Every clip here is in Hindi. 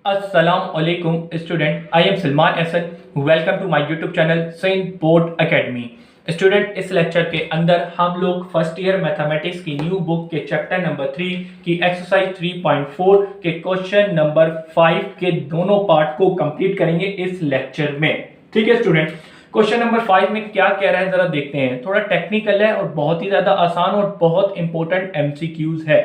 Assalamualaikum student, I am Salman Ahsan. Welcome to my YouTube channel Saint Board Academy. Student, इस लेक्चर के अंदर हम लोग फर्स्ट ईयर मैथमेटिक्स की न्यू बुक के चैप्टर नंबर 3 की एक्सरसाइज 3.4 के क्वेश्चन नंबर 5 के दोनों पार्ट को कंप्लीट करेंगे इस लेक्चर में। ठीक है स्टूडेंट, क्वेश्चन नंबर 5 में क्या कह रहा है जरा देखते हैं। थोड़ा टेक्निकल है और बहुत ही ज्यादा आसान और बहुत इंपॉर्टेंट एमसीक्यूज है।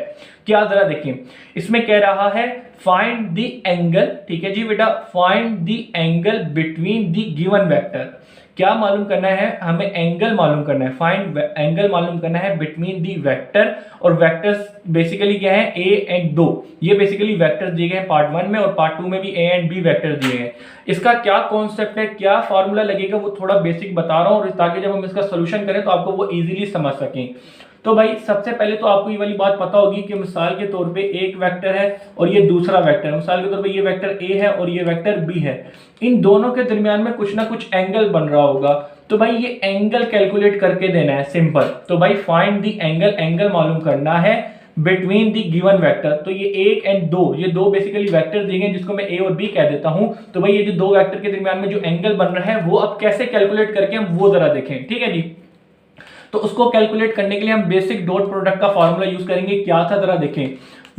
क्या जरा देखें, इसमें कह रहा है फाइंड द एंगल। ठीक है जी बेटा, find the angle between the given vector. क्या मालूम करना है हमें? एंगल मालूम करना है, फाइंड एंगल मालूम करना है बिटवीन दी वेक्टर। और वेक्टर्स बेसिकली क्या है? ए एंड दो। ये बेसिकली वेक्टर्स दिए गए हैं पार्ट 1 में, और पार्ट 2 में भी ए एंड बी वेक्टर दिए हैं। इसका क्या कॉन्सेप्ट है, क्या फॉर्मूला लगेगा, वो थोड़ा बेसिक बता रहा हूं, और ताकि जब हम इसका सोल्यूशन करें तो आपको वो इजीली समझ सकें। तो भाई सबसे पहले तो आपको ये वाली बात पता होगी कि मिसाल के तौर पे एक वेक्टर है और ये दूसरा वेक्टर है। मिसाल के तौर पे ये वेक्टर ए है और ये वेक्टर बी है। इन दोनों के दरमियान में कुछ ना कुछ एंगल बन रहा होगा। तो भाई ये एंगल कैलकुलेट करके देना है, सिंपल। तो भाई फाइंड द एंगल, एंगल मालूम करना है बिटवीन द गिवन वेक्टर। तो ये एक एंड दो, ये दो बेसिकली वेक्टर दिए गए जिसको मैं ए और बी कह देता हूं। तो भाई ये जो दो वेक्टर के दरमियान में जो एंगल बन रहा है वो अब कैसे कैलकुलेट करके हम वो जरा देखें। ठीक है जी, तो उसको कैलकुलेट करने के लिए हम बेसिक डॉट प्रोडक्ट का फार्मूला यूज करेंगे। क्या था जरा देखें,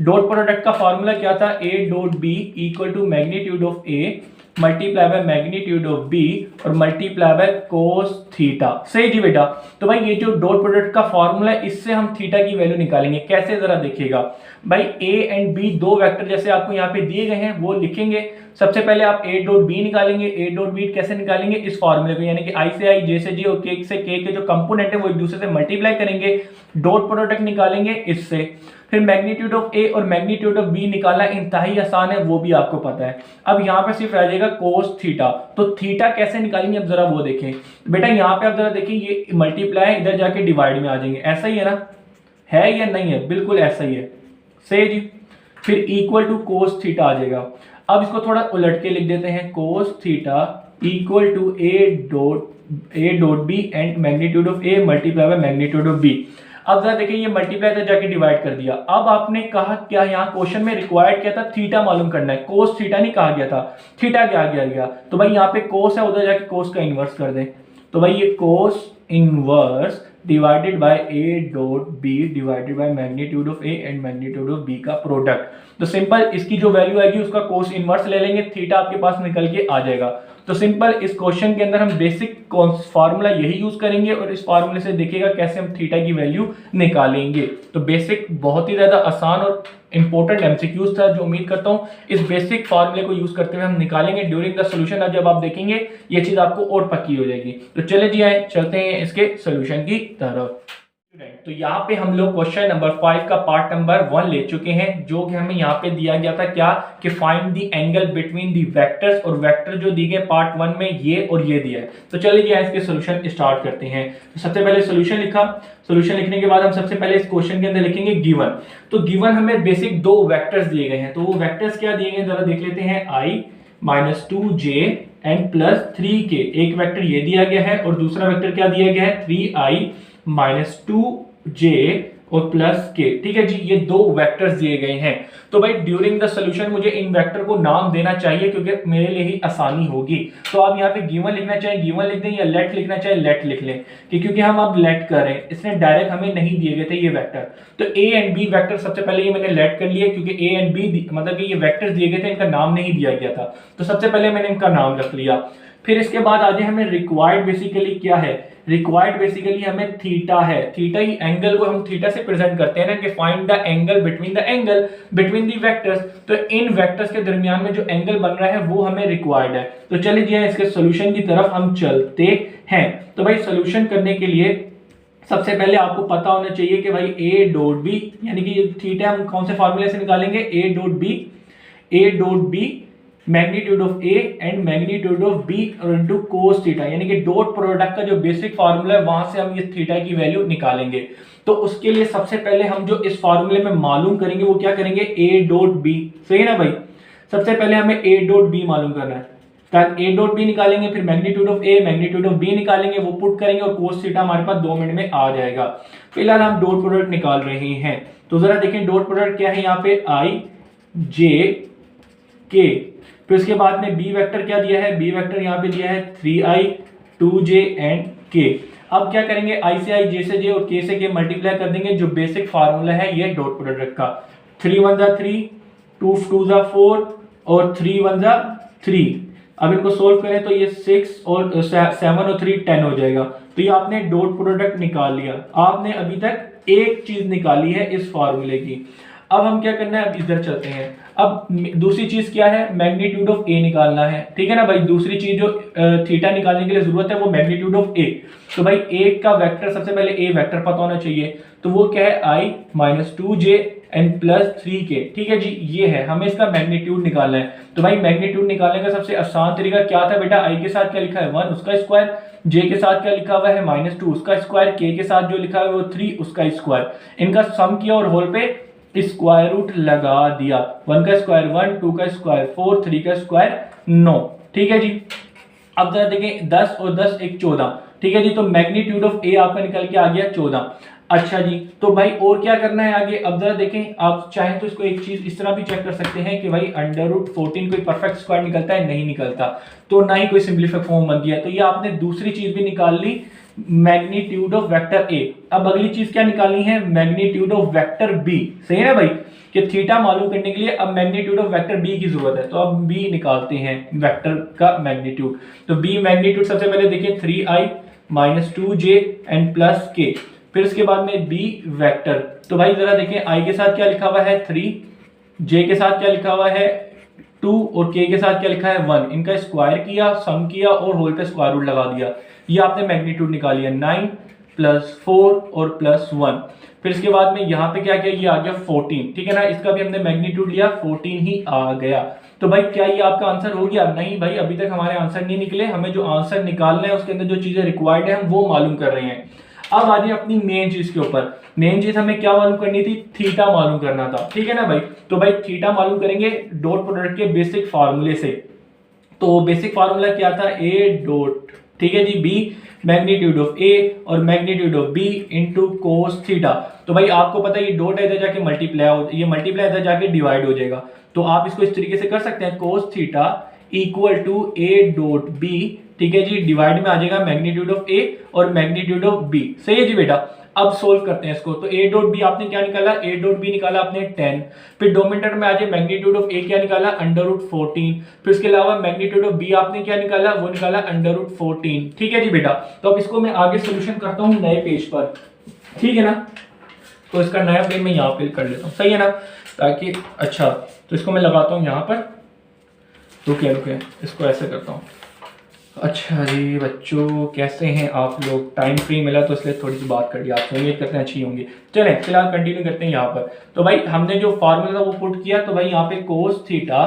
डॉट प्रोडक्ट का फार्मूला क्या था? A dot B equal to magnitude of a multiply by magnitude of b और मल्टीप्लाई बाय कोस थीटा। सही जी बेटा। तो भाई ये जो डॉट प्रोडक्ट का फार्मूला है, इससे हम थीटा की वैल्यू निकालेंगे। कैसे जरा देखिएगा भाई, ए एंड बी दो वेक्टर जैसे आपको यहाँ पे दिए गए हैं वो लिखेंगे। सबसे पहले आप ए डॉट बी निकालेंगे। ए डॉट बी कैसे निकालेंगे? इस फॉर्मूले को, यानी कि आई से आई, जे से जे और के से के जो कंपोनेंट है वो एक दूसरे से मल्टीप्लाई करेंगे, डॉट प्रोडक्ट निकालेंगे इससे। फिर मैग्नीट्यूड ऑफ ए और मैग्नीट्यूड ऑफ बी निकालना इंतहाई आसान है, वो भी आपको पता है। अब यहाँ पे सिर्फ रह जाएगा कोस थीटा। तो थीटा कैसे निकालेंगे अब जरा वो देखें। बेटा यहाँ पे आप जरा देखिए, ये मल्टीप्लाई इधर जाके डिवाइड में आ जाएंगे। ऐसा ही है ना, है या नहीं है? बिल्कुल ऐसा ही है। सही जी। फिर इक्वल टू कोस थीटा आ जाएगा। अब इसको थोड़ा उलट के लिख देते हैं, cos theta equal to A dot b and magnitude of a multiply by magnitude of b. अब जरा देखिए, ये मल्टीप्लाई तो जाके डिवाइड कर दिया। अब आपने कहा क्या, यहाँ क्वेश्चन में रिक्वायर्ड क्या था? थीटा मालूम करना है। कोस थीटा नहीं कहा गया था, थीटा क्या गया? तो भाई यहाँ पे कोस है, उधर जाके कोस का इनवर्स कर दें। तो भाई ये cos inverse divided by a dot B divided by magnitude of A and magnitude of b का प्रोडक्ट। तो सिंपल इसकी जो वैल्यू आएगी उसका कोस इनवर्स ले लेंगे, थीटा आपके पास निकल के आ जाएगा। तो सिंपल इस क्वेश्चन के अंदर हम बेसिक फार्मूला यही यूज करेंगे, और इस फार्मूले से देखिएगा कैसे हम थीटा की वैल्यू निकालेंगे। तो बेसिक बहुत ही ज्यादा आसान और इंपॉर्टेंट एमसीक्यूज था, जो उम्मीद करता हूं इस बेसिक फार्मूले को यूज करते हुए हम निकालेंगे ड्यूरिंग द सोल्यूशन। अब जब आप देखेंगे ये चीज आपको और पक्की हो जाएगी। तो चले जी आए, चलते हैं इसके सोल्यूशन की तरफ। तो यहाँ पे हम लोग क्वेश्चन नंबर 5 का पार्ट नंबर 1 ले चुके हैं, जो कि हमें यहाँ पे दिया गया था क्या, कि find the angle between the vectors. और वेक्टर जो दिए गए पार्ट 1 में ये और ये दिया है। तो चलिए इसके सोल्यूशन स्टार्ट करते हैं। तो सबसे पहले सोल्यूशन लिखा। सोल्यूशन लिखने के बाद हम सबसे पहले इस क्वेश्चन के अंदर लिखेंगे गिवन। तो गिवन हमें बेसिक दो वेक्टर्स दिए गए हैं। तो वो वेक्टर्स क्या दिए गए जरा देख लेते हैं। I minus 2j and plus 3k। एक वेक्टर ये दिया गया है और दूसरा वेक्टर क्या दिया गया है? 3i माइनस 2j और प्लस k। ठीक है जी, ये दो वेक्टर्स दिए गए हैं। तो भाई ड्यूरिंग द सोल्यूशन मुझे इन वेक्टर को नाम देना चाहिए, क्योंकि मेरे लिए ही आसानी होगी। तो आप यहाँ पे गिवन लिखना चाहे गिवन लिख दें, या लेट लिखना चाहे लेट लिख लें, क्योंकि हम अब लेट कर रहे हैं। इसने डायरेक्ट हमें नहीं दिए गए थे ये वेक्टर। तो ए एंड बी वेक्टर सबसे पहले ये मैंने लेट कर लिया, क्योंकि ए एंड बी मतलब कि ये वेक्टर्स दिए गए थे, इनका नाम नहीं दिया गया था। तो सबसे पहले मैंने इनका नाम रख लिया। फिर इसके बाद आगे हमें रिक्वायर्ड बेसिकली क्या है? रिक्वायर्ड बेसिकली हमें थीटा है। थीटा ही एंगल को हम थीटा से प्रेजेंट करते हैं ना, कि find the angle between the vectors. तो इन वेक्टर्स के दरमियान में जो एंगल बन रहा है वो हमें रिक्वायर्ड है। तो चलिए इसके सोल्यूशन की तरफ हम चलते हैं। तो भाई सोल्यूशन करने के लिए सबसे पहले आपको पता होना चाहिए कि भाई ए डॉट बी, यानी कि थीटा हम कौन से फार्मूले से निकालेंगे? A dot B magnitude of A and magnitude of B into cos theta, यानी कि डॉट प्रोडक्ट का जो बेसिक फार्मूला है वहां से हम ये थीटा की वैल्यू निकालेंगे। तो उसके लिए सबसे पहले हम जो इस फार्मूले में मालूम करेंगे वो क्या करेंगे? A dot b. सही है ना भाई? सबसे पहले हमें ए डॉट बी मालूम करना है। ए डॉट बी निकालेंगे, फिर magnitude of A magnitude of B निकालेंगे, वो पुट करेंगे और कोस थीटा हमारे पास 2 मिनट में आ जाएगा। फिलहाल हम डॉट प्रोडक्ट निकाल रहे हैं। तो जरा देखें डॉट प्रोडक्ट क्या है यहाँ पे? आई जे के। फिर उसके बाद में बी वेक्टर क्या दिया है, बी वेक्टर यहाँ पे दिया है 3i 2j एंड k। अब क्या करेंगे, i से i, j से j और k से k मल्टीप्लाई कर देंगे। जो बेसिक फार्मूला है ये डॉट प्रोडक्ट का, 3 1 जा 3, 2 2 जा 4 और 3 1 जा 3। अब इनको सोल्व करें तो ये 6 और 7 और 3 10 हो जाएगा। तो ये आपने डॉट प्रोडक्ट निकाल लिया। आपने अभी तक एक चीज निकाली है इस फार्मूले की। अब हम क्या करना है, अब इधर चलते हैं। अब दूसरी चीज क्या है, मैग्नीट्यूड ऑफ ए निकालना है, ठीक है ना भाई। दूसरी चीज जो थीटा निकालने के लिए जरूरत है वो मैग्नीट्यूड ऑफ ए। तो भाई ए का वेक्टर, सबसे पहले ए वेक्टर पता होना चाहिए, तो वो क्या है i minus 2j and plus 3k, ठीक है जी। ये है, हमें इसका मैग्नीट्यूड निकालना है। तो भाई मैग्नीट्यूड निकालने का सबसे आसान तरीका क्या था बेटा, i के साथ क्या लिखा है 1 उसका स्क्वायर, j के साथ क्या लिखा हुआ है -2 उसका स्क्वायर, k के साथ जो लिखा है वो 3 उसका स्क्वायर। इनका सम किया और होल पे स्क्वायर रूट लगा दिया। 1 का स्क्वायर 1, 2 का स्क्वायर 4, 3 का स्क्वायर 9, ठीक है जी। अब जरा देखें 10 और 10 एक 14, ठीक है जी। तो मैग्नीट्यूड ऑफ ए आपका निकल के आ गया 14। अच्छा जी, तो भाई और क्या करना है आगे। अब जरा देखें, आप चाहें तो इसको एक चीज इस तरह भी चेक कर सकते हैं कि भाई √14 कोई परफेक्ट स्क्वायर निकलता है, नहीं निकलता, तो ना ही कोई सिंपलीफाइड फॉर्म बन गया। तो ये आपने दूसरी चीज भी निकाल ली, मैग्नीट्यूड ऑफ वेक्टर ए। अब अगली चीज क्या निकालनी है, मैग्नीट्यूड ऑफ वेक्टर बी। सही है ना भाई, कि थीटा मालूम करने के लिए अब मैग्नीट्यूड ऑफ वेक्टर बी की जरूरत है। तो अब बी निकालते हैं, वेक्टर का मैग्नीट्यूड। तो बी मैग्नीट्यूड सबसे पहले देखिए 3i minus 2j and plus k। फिर उसके बाद में बी वेक्टर, तो भाई जरा देखें i के साथ क्या लिखा हुआ है 3, j के साथ क्या लिखा हुआ है 2 और k के साथ क्या लिखा है 1। इनका स्क्वायर किया, सम किया और होल पे स्क्वायर रूट लगा दिया। ये आपने मैग्नीट्यूड निकाल लिया 9 प्लस 4 और प्लस 1। फिर इसके बाद में यहाँ पे क्या किया, ये आ गया 14, ठीक है ना। इसका भी हमने मैग्नीट्यूड लिया, 14 ही आ गया। तो भाई क्या ये आपका आंसर हो गया? नहीं भाई, अभी तक हमारे आंसर नहीं निकले। हमें जो आंसर निकालना है उसके अंदर जो चीजें रिक्वायर्ड है हम वो मालूम कर रहे हैं। अब आ जाए अपनी मेन चीज के ऊपर। मेन चीज हमें क्या मालूम करनी थी, थीटा मालूम करना था, ठीक है ना भाई। तो भाई थीटा मालूम करेंगे डॉट प्रोडक्ट के बेसिक फार्मूले से। तो बेसिक फार्मूला क्या था, ए डॉट, ठीक है जी, बी मैग्नीट्यूड ऑफ ए और magnitude of B into cos theta. तो भाई आपको पता है ये डॉट इधर जाके मल्टीप्लाई हो, ये मल्टीप्लाई इधर जाके डिवाइड हो जाएगा। तो आप इसको इस तरीके से कर सकते हैं, cos theta equal to A dot b, ठीक है जी, डिवाइड में आ जाएगा मैग्नीट्यूड ऑफ ए और मैग्नीट्यूड ऑफ बी। सही है जी बेटा। अब सोल्व करते हैं इसको। तो ए डॉट बी आपने क्या निकाला, ए डॉट बी निकाला आपने 10। फिर डोमिनेटर में आ जाए मैग्नीट्यूड ऑफ ए क्या निकाला, √14। फिर इसके अलावा मैग्नीट्यूड ऑफ बी आपने क्या निकाला, वो निकाला √14, ठीक है जी बेटा। तो अब इसको मैं आगे सोल्यूशन करता हूँ नए पेज पर, ठीक है ना। तो इसका नया पेज मैं यहाँ पे कर लेता हूँ, सही है ना, ताकि अच्छा। तो इसको मैं लगाता हूँ यहाँ पर, रुके इसको ऐसे करता हूँ। अच्छा जी बच्चों, कैसे हैं आप लोग? टाइम फ्री मिला तो इसलिए थोड़ी सी बात कर दी आपसे, उम्मीद करते हैं अच्छी होंगी। चलें फिलहाल कंटिन्यू करते हैं यहाँ पर। तो भाई हमने जो फार्मूला था वो पुट किया। तो भाई यहाँ पे कोस थीटा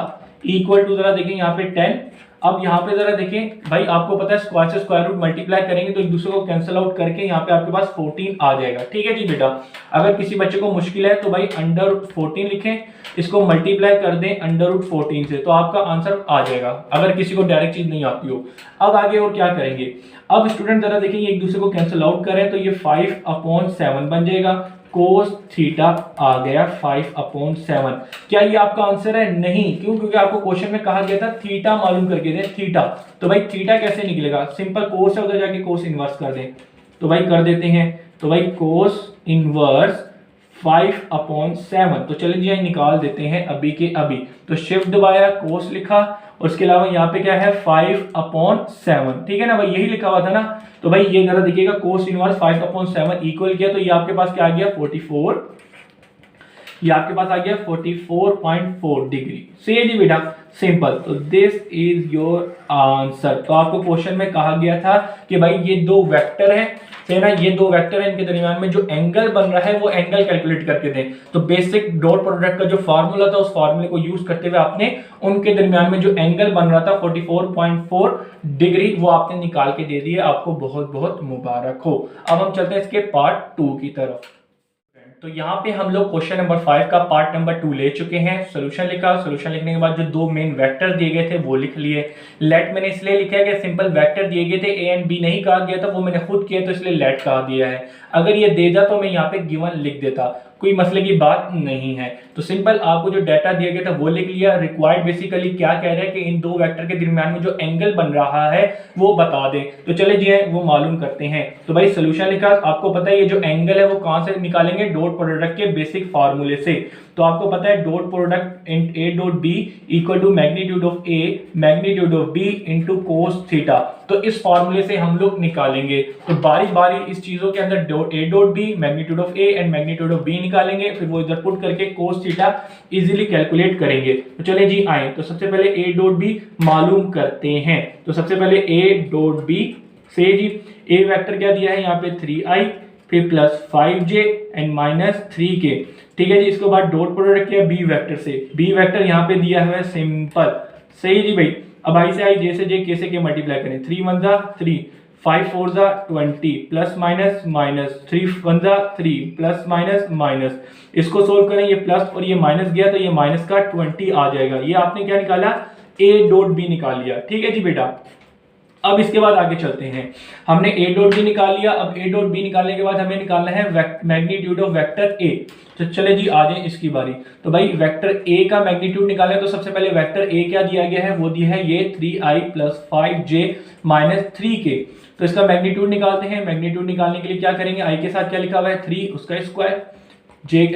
इक्वल टू, जरा देखें यहाँ पे 10। अब यहाँ पे जरा देखें भाई, आपको पता है स्क्वायर से स्क्वायर रूट मल्टीप्लाई करेंगे तो एक दूसरे को कैंसिल आउट करके यहाँ पे आपके पास 14 आ जाएगा, ठीक है जी बेटा। अगर किसी बच्चे को मुश्किल है तो भाई √14 लिखें, इसको मल्टीप्लाई कर दें √14 से, तो आपका आंसर आ जाएगा, अगर किसी को डायरेक्ट चीज नहीं आती हो। अब आगे और क्या करेंगे, अब स्टूडेंट जरा देखेंगे एक दूसरे को कैंसिल आउट करें तो ये 5/7 बन जाएगा। कोस थीटा आ गया 5/7। क्या ये आपका आंसर है? नहीं। क्यों? क्योंकि आपको क्वेश्चन में कहा गया था थीटा मालूम करके दें, थीटा। तो भाई थीटा कैसे निकलेगा, सिंपल कोस है, उधर जाके कोस इनवर्स कर दें। तो भाई कर देते हैं। तो भाई कोस इनवर्स 5/7। तो चलिए जी निकाल देते हैं अभी के अभी। तो शिफ्ट दबाया, कोस लिखा और उसके अलावा यहाँ पे क्या है 5/7, ठीक है ना भाई, यही लिखा हुआ था ना। तो भाई ये जरा देखिएगा, कोस इनवर्स 5/7 इक्वल किया तो ये आपके पास क्या आ गया 44, ये आपके पास आ गया 44.4 डिग्री। सही जी बेटा, सिंपल। तो दिस इज योर आंसर। तो आपको क्वेश्चन में कहा गया था कि भाई ये दो वेक्टर है, ना, ये दो वेक्टर है, इनके दरमियान में जो एंगल बन रहा है वो एंगल कैलकुलेट करके दें। तो बेसिक डॉट प्रोडक्ट का जो फार्मूला था उस फार्मूले को यूज करते हुए आपने उनके दरमियान में जो एंगल बन रहा था 44.4 डिग्री वो आपने निकाल के दे दिया। आपको बहुत बहुत मुबारक हो। अब हम चलते हैं इसके पार्ट 2 की तरफ। तो यहाँ पे हम लोग क्वेश्चन नंबर 5 का पार्ट नंबर 2 ले चुके हैं। सोल्यूशन लिखा, सोल्यूशन लिखने के बाद जो दो मेन वेक्टर दिए गए थे वो लिख लिए। लेट मैंने इसलिए लिखा है कि सिंपल वेक्टर दिए गए थे, ए एंड बी नहीं कहा गया था, वो मैंने खुद किया तो इसलिए लेट कहा दिया है। अगर ये दे दा तो मैं यहाँ पे गिवन लिख देता। कोई मसले की बात नहीं है। तो सिंपल आपको जो डाटा दिया गया था वो लिख लिया। रिक्वायर्ड बेसिकली क्या कह रहे हैं कि इन दो वेक्टर के दरमियान में जो एंगल बन रहा है वो बता दें। तो चले जी वो मालूम करते हैं। तो भाई सोल्यूशन लिखा, आपको पता है ये जो एंगल है वो कहां से निकालेंगे, डॉट प्रोडक्ट के बेसिक फार्मूले से। तो आपको पता है dot product in A dot B equal to magnitude of A magnitude of B into cos theta. तो इस फार्मूले से हम लोग निकालेंगे। तो बारी बारी इस चीजों के अंदर A dot B magnitude of A and magnitude of B निकालेंगे, फिर वो इधर पुट करके कोस थीटा इजीली कैलकुलेट करेंगे। तो चले जी आए, तो सबसे पहले ए डॉट बी मालूम करते हैं। तो सबसे पहले ए डॉट बी से जी ए वेक्टर क्या दिया है यहाँ पे 3i, फिर plus 5j and minus 3k। ठीक है जी, इसके बाद डॉट प्रोडक्ट किया बी वेक्टर से। बी वेक्टर यहाँ पे दिया हुआ है सिंपल, सही जी भाई। अब आई से आई, जे से जे, के से के मल्टीप्लाई करें। 3 1 जा 3, 5 4 जा 20, प्लस माइनस माइनस, 3 1 जा 3, प्लस माइनस माइनस। इसको सोल्व करें, ये प्लस और ये माइनस गया तो ये माइनस का 20 आ जाएगा। ये आपने क्या निकाला, ए डॉट बी निकाल लिया। ठीक है जी बेटा, अब इसके बाद आगे चलते हैं। हमने ए डॉट बी निकाल लिया। अब ए डॉट बी निकालने के बाद हमें निकालना है मैग्नीट्यूड ऑफ वेक्टर ए। तो चले जी आ जाए इसकी बारी। तो भाई वेक्टर ए का मैग्नीट्यूड निकालें, तो सबसे पहले वेक्टर ए क्या दिया गया है, वो दिया है ये 3i plus 5j minus 3k। तो इसका मैग्नीट्यूड निकालते हैं। मैग्नीट्यूड निकालने के लिए क्या करेंगे, आई के साथ क्या लिखा हुआ है 3 उसका स्क्वायर, जे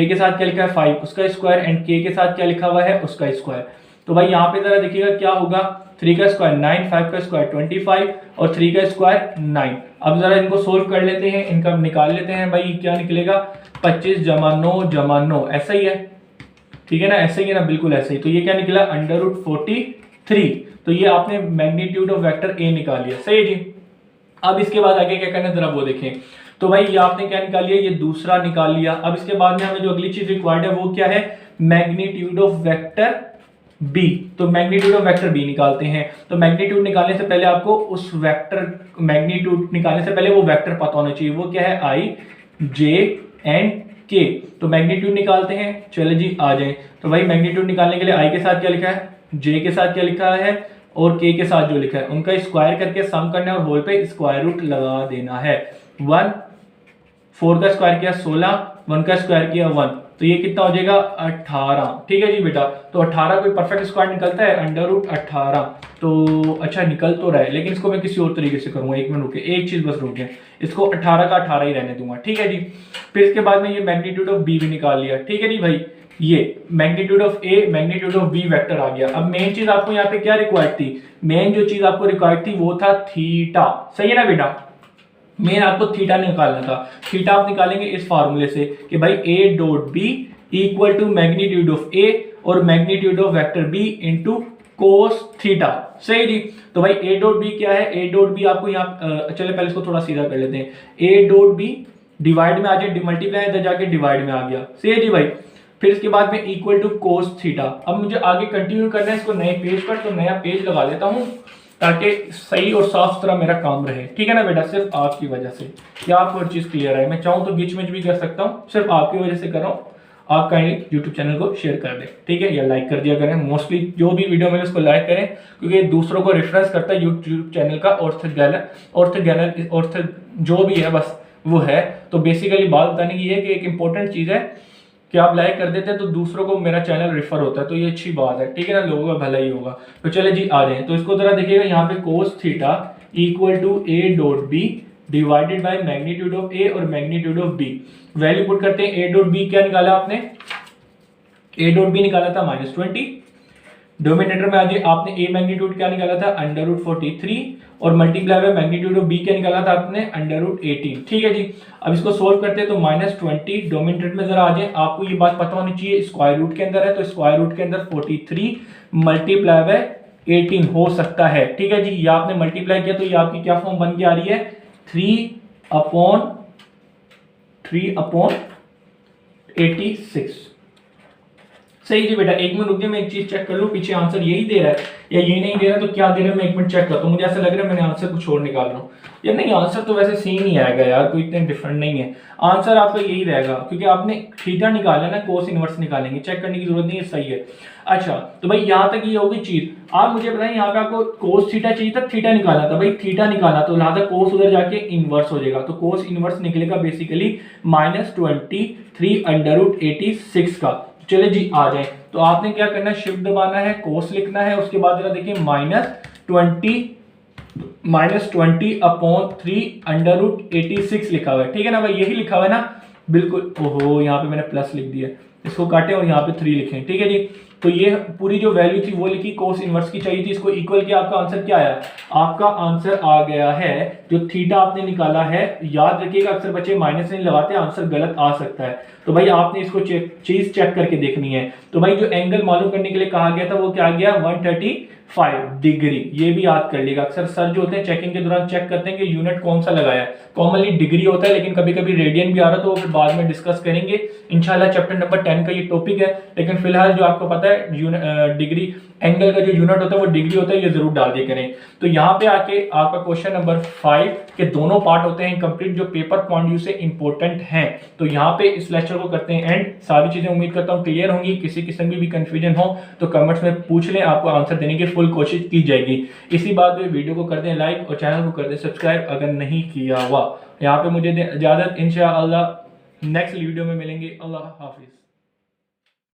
के साथ क्या लिखा है 5 उसका स्क्वायर एंड के साथ क्या लिखा हुआ है उसका स्क्वायर। तो भाई यहाँ पे जरा देखिएगा क्या होगा, 3 का स्क्वायर 9, 5 का स्क्वायर 25 और 3 का स्क्वायर 9। अब जरा इनको सोल्व कर लेते हैं, इनका निकाल लेते हैं। भाई क्या निकलेगा, 25 जमा 9 जमा 9, ऐसा ही है, ठीक है ना, ऐसे ही है ना, बिल्कुल ऐसे ही। तो ये क्या निकला, √43। तो ये आपने मैग्नीट्यूड ऑफ वेक्टर ए निकाल लिया, सही है जी। अब इसके बाद आगे क्या करना है जरा वो देखें। तो भाई ये आपने क्या निकाल लिया, ये दूसरा निकाल लिया। अब इसके बाद में हमें जो अगली चीज रिक्वायर्ड है वो क्या है, मैग्नीट्यूड ऑफ वेक्टर बी। तो मैग्नीट्यूड ऑफ वेक्टर बी निकालते हैं। तो मैग्नीट्यूड निकालने से पहले आपको उस वेक्टर मैग्नीट्यूड निकालने से पहले वो वेक्टर पता होना चाहिए, वो क्या है, आई जे एंड के। तो मैग्नीट्यूड निकालते हैं, चलो जी आ जाए। तो भाई मैग्नीट्यूड निकालने के लिए आई के साथ क्या लिखा है, जे के साथ क्या लिखा है और के साथ जो लिखा है उनका स्क्वायर करके सम करना है और होल पे स्क्वायर रूट लगा देना है। 1 4 का स्क्वायर किया 16, 1 का स्क्वायर किया 1, तो ये कितना हो जाएगा 18। ठीक है जी बेटा, तो 18 कोई परफेक्ट स्क्वायर निकलता है, √18। तो अच्छा निकल तो रहा है, लेकिन इसको मैं किसी और तरीके से करूंगा। एक मिनट रुके, एक चीज बस रुके, इसको 18 का 18 ही रहने दूंगा। ठीक है जी, फिर इसके बाद में ये मैग्नीट्यूड ऑफ बी भी निकाल लिया। ठीक है जी भाई, ये magnitude of A magnitude of B vector आ गया। अब मेन चीज आपको यहाँ पे क्या रिक्वायर्ड थी, मेन जो चीज आपको रिक्वायर्ड थी वो था थीटा, सही है ना बेटा। मेन आपको थीटा निकालना था। थीटा आप निकालेंगे इस फार्मूले से कि भाई A dot B equal to magnitude of ए और magnitude of vector B into cos theta, सही जी। तो भाई ए डॉट बी क्या है, ए डॉट बी आपको यहाँ चले पहले इसको थोड़ा सीधा कर लेते हैं। ए डॉट बी डिवाइड में आ जाए, मल्टीप्लाई इधर जाके डिवाइड में आ गया, सही है जी भाई। फिर इसके बाद में इक्वल टू कोस थीटा। अब मुझे आगे कंटिन्यू करना है इसको नए पेज पर, तो नया पेज लगा लेता हूँ ताकि सही और साफ सुथरा मेरा काम रहे। ठीक है ना बेटा, सिर्फ आपकी वजह से, क्या आपको हर चीज क्लियर है। मैं चाहूँ तो बीच में भी कर सकता हूँ, सिर्फ आपकी वजह से कर रहा हूँ। आप काइंडली यूट्यूब चैनल को शेयर कर दें, ठीक है, या लाइक कर दिया करें। मोस्टली जो भी वीडियो मिले उसको लाइक करें, क्योंकि दूसरों को रेफरेंस करता है यूट्यूब चैनल का। ऑर्थोगैनल जो भी है बस वो है। तो बेसिकली बात बताने की है कि एक इंपॉर्टेंट चीज़ है कि आप लाइक कर देते हैं तो दूसरों को मेरा चैनल रेफर होता है, तो ये अच्छी बात है, ठीक है ना, लोगों का भला ही होगा। तो चले जी आ जाए। तो इसको जरा देखिएगा, यहाँ पे cos theta equal to A dot B divided by magnitude of ए और magnitude of B. Value put करते हैं। ए डॉट बी क्या निकाला आपने, ए डॉट बी निकाला था -20। डोमिनेटर में आ जाए, आपने ए मैग्नीट्यूड क्या निकाला था √43 और multiply by magnitude of B क्या निकाला था आपने √18। ठीक है जी, अब इसको सोल्व करते हैं तो -20 डोमिनेटर में जरा आ जाए। आपको ये बात पता होनी चाहिए, स्क्वायर रूट के अंदर है तो स्क्वायर रूट के अंदर 43 मल्टीप्लाई बाय 18 हो सकता है। ठीक है जी, ये आपने मल्टीप्लाई किया तो ये आपकी क्या फॉर्म बन के आ रही है, 3/86, सही जी बेटा, एक मिनट रुक जाइए, मैं एक चीज चेक कर लूँ पीछे आंसर यही दे रहा है या ये नहीं दे रहा, तो क्या दे रहा है मैं एक मिनट चेक करता हूँ। मुझे ऐसा लग रहा है मैंने आंसर कुछ और निकाल रहा हूँ। यार नहीं, आंसर तो वैसे सेम ही आएगा यार, कोई इतने डिफरेंट नहीं है। आंसर आपका यही रहेगा क्योंकि आपने थीटा निकाला ना, कोस इनवर्स निकालेंगे, चेक करने की जरूरत नहीं है, सही है। अच्छा तो भाई यहाँ तक ये होगी चीज। आप मुझे बताएं, यहाँ पे आपको कोस थीटा चाहिए था, थीटा निकाला था, भाई थीटा निकाला तो लिहाजा कोस उधर जाके इनवर्स हो जाएगा, तो कोस इनवर्स निकलेगा बेसिकली -23/86 का। चले जी आ जाए, तो आपने क्या करना है, शिफ्ट दबाना है, कोस लिखना है, उसके बाद जरा देखिए -20/3/86 लिखा हुआ है, ठीक है ना भाई, यही लिखा हुआ है ना, बिल्कुल। ओहो यहाँ पे मैंने प्लस लिख दिया, इसको काटे और यहाँ पे 3 लिखें, ठीक है जी। तो ये पूरी जो वैल्यू थी वो लिखी, कोस इनवर्स की चाहिए थी, इसको इक्वल किया, आपका आंसर क्या आया, आपका आंसर आ गया है जो थीटा आपने निकाला है। याद रखिएगा अक्सर बच्चे माइनस नहीं लगाते, आंसर गलत आ सकता है, तो भाई आपने इसको चीज चेक करके देखनी है। तो भाई जो एंगल मालूम करने के लिए कहा गया था वो क्या गया, 135 डिग्री। ये भी याद कर लीजिएगा, अक्सर सर जो होते हैं चेकिंग के दौरान चेक करते हैं कि यूनिट कौन सा लगाया है, कॉमनली डिग्री होता है, लेकिन कभी कभी रेडियन भी आ रहा है, तो वो फिर बाद में डिस्कस करेंगे इंशाल्लाह, चैप्टर नंबर 10 का ये टॉपिक है। लेकिन फिलहाल जो आपको पता है डिग्री एंगल का जो यूनिट होता है वो डिग्री होता है, ये जरूर डाल दिया करें। तो यहाँ पे आके आपका क्वेश्चन नंबर 5 के दोनों पार्ट होते हैं कंप्लीट, जो पेपर पॉइंट व्यू से इंपॉर्टेंट हैं। तो यहाँ पे इस लेक्चर को करते हैं एंड, सारी चीजें उम्मीद करता हूँ क्लियर होंगी। किसी किस्म की भी कंफ्यूजन हो तो कमेंट्स में पूछ लें, आपको आंसर देने की फुल कोशिश की जाएगी। इसी बात पे वीडियो को कर दें लाइक और चैनल को कर दें सब्सक्राइब अगर नहीं किया हुआ। यहाँ पे मुझे इजाजत, इंशाअल्लाह नेक्स्ट वीडियो में मिलेंगे। अल्लाह हाफिज।